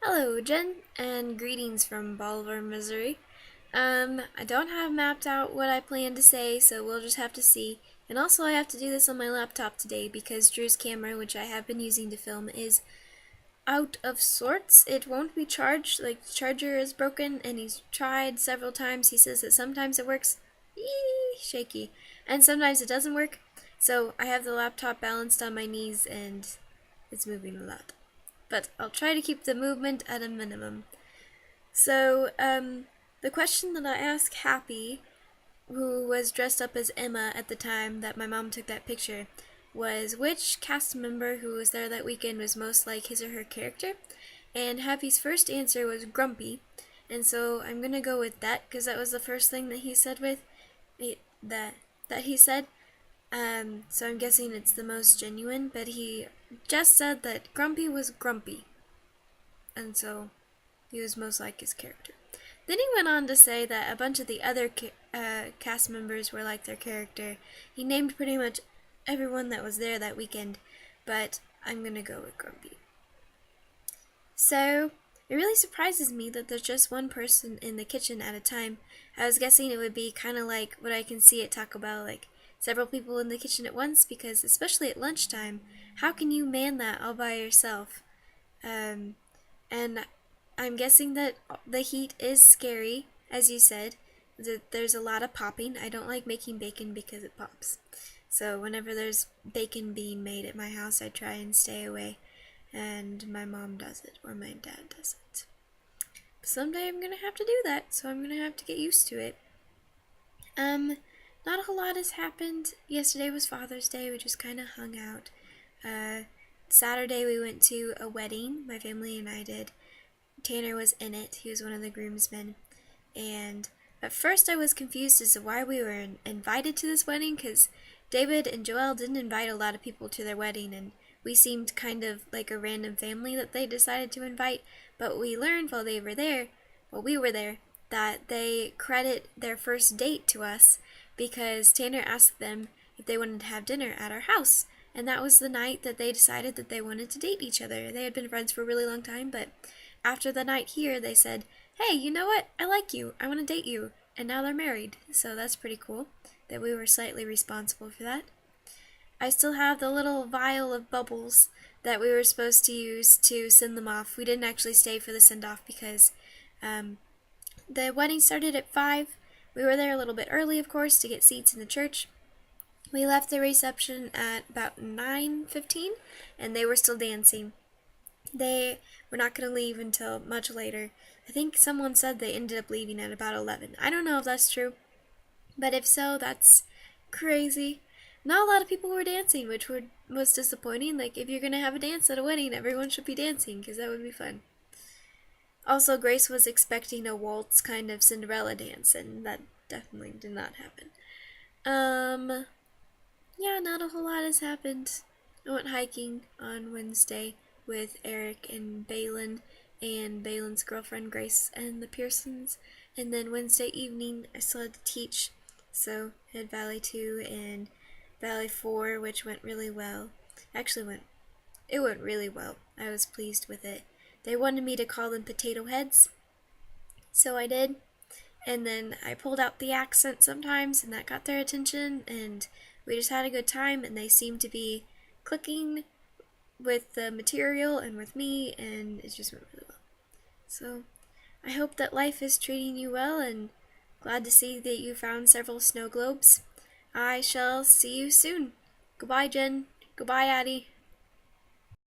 Hello, Jen, and greetings from Bolivar, Missouri. I don't have mapped out what I plan to say, so we'll just have to see. And also, I have to do this on my laptop today because Drew's camera, which I have been using to film, is out of sorts. It won't be charged, like the charger is broken, and he's tried several times. He says that sometimes it works, shaky, and sometimes it doesn't work. So I have the laptop balanced on my knees, and it's moving a lot. But I'll try to keep the movement at a minimum. So, the question that I asked Happy, who was dressed up as Emma at the time that my mom took that picture, was which cast member who was there that weekend was most like his or her character. And Happy's first answer was Grumpy, and so I'm gonna go with that because that was the first thing that he said that he said. So I'm guessing it's the most genuine, but he just said that Grumpy was grumpy, and so he was most like his character. Then he went on to say that a bunch of the other cast members were like their character. He named pretty much everyone that was there that weekend, but I'm gonna go with Grumpy. So, it really surprises me that there's just one person in the kitchen at a time. I was guessing it would be kind of like what I can see at Taco Bell, like several people in the kitchen at once, because especially at lunchtime, how can you man that all by yourself? And I'm guessing that the heat is scary, as you said, that there's a lot of popping. I don't like making bacon because it pops. So whenever there's bacon being made at my house, I try and stay away. And my mom does it, or my dad does it. Someday I'm gonna have to do that, so I'm gonna have to get used to it. Not a whole lot has happened. Yesterday was Father's Day. We just kind of hung out. Saturday we went to a wedding. My family and I did. Tanner was in it. He was one of the groomsmen. And at first I was confused as to why we were invited to this wedding, because David and Joelle didn't invite a lot of people to their wedding, and we seemed kind of like a random family that they decided to invite. But we learned while we were there, that they credit their first date to us because Tanner asked them if they wanted to have dinner at our house. And that was the night that they decided that they wanted to date each other. They had been friends for a really long time, but after the night here, they said, hey, you know what? I like you. I want to date you. And now they're married. So that's pretty cool that we were slightly responsible for that. I still have the little vial of bubbles that we were supposed to use to send them off. We didn't actually stay for the send-off because the wedding started at 5. We were there a little bit early, of course, to get seats in the church. We left the reception at about 9:15, and they were still dancing. They were not going to leave until much later. I think someone said they ended up leaving at about 11. I don't know if that's true, but if so, that's crazy. Not a lot of people were dancing, which was disappointing. Like, if you're going to have a dance at a wedding, everyone should be dancing, because that would be fun. Also, Grace was expecting a waltz kind of Cinderella dance, and that definitely did not happen. Yeah, not a whole lot has happened. I went hiking on Wednesday with Eric and Balin's girlfriend Grace and the Pearsons, and then Wednesday evening I still had to teach, so I had Valley 2 and Valley 4, which went really well. It went really well. I was pleased with it. They wanted me to call them potato heads, so I did, and then I pulled out the accent sometimes, and that got their attention, and we just had a good time, and they seemed to be clicking with the material and with me, and it just went really well. So, I hope that life is treating you well, and glad to see that you found several snow globes. I shall see you soon. Goodbye, Jen. Goodbye, Addie.